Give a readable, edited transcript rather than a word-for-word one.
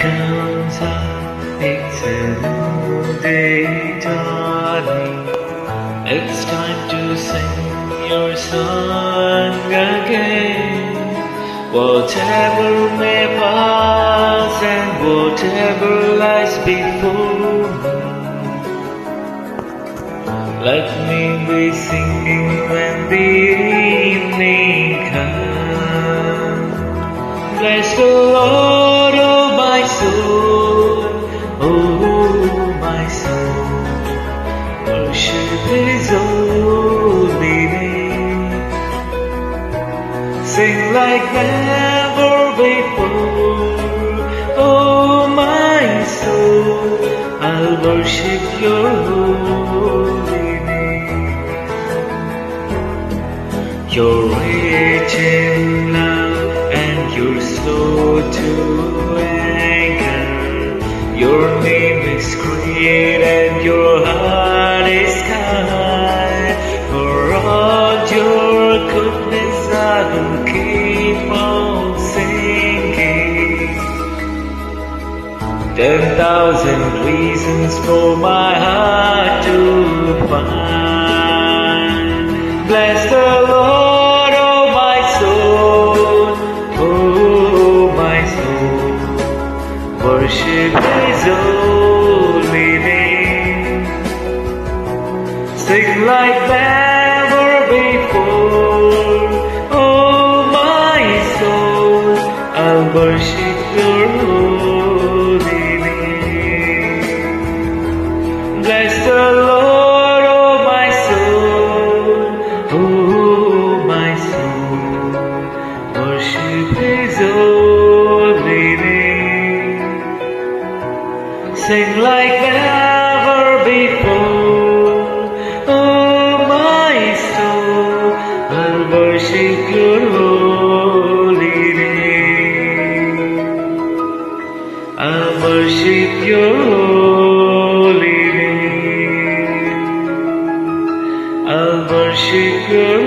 감사 it's a new day dawning. It's time to sing your song again. Whatever may pass and whatever lies before me, let me be singing when the evening comes. Bless the Lord, oh my soul, oh my soul. Worship His holy name. Sing like never before, oh my soul. I'll worship Your holy name. You're rich in love and You're slow to anger. Your name is great and Your heart is kind. For all Your goodness I will keep on singing. 10,000 reasons for my heart to find. Bless the Lord, oh my soul, oh my soul. Worship His holy name. Sing like never before, oh my soul. I'll worship Your holy name. Bless the Lord, oh my soul, oh my soul. Worship His holy name. Sing like never before, oh my soul. I'll worship Your holy name. I'll worship Your holy name. I'll worship Your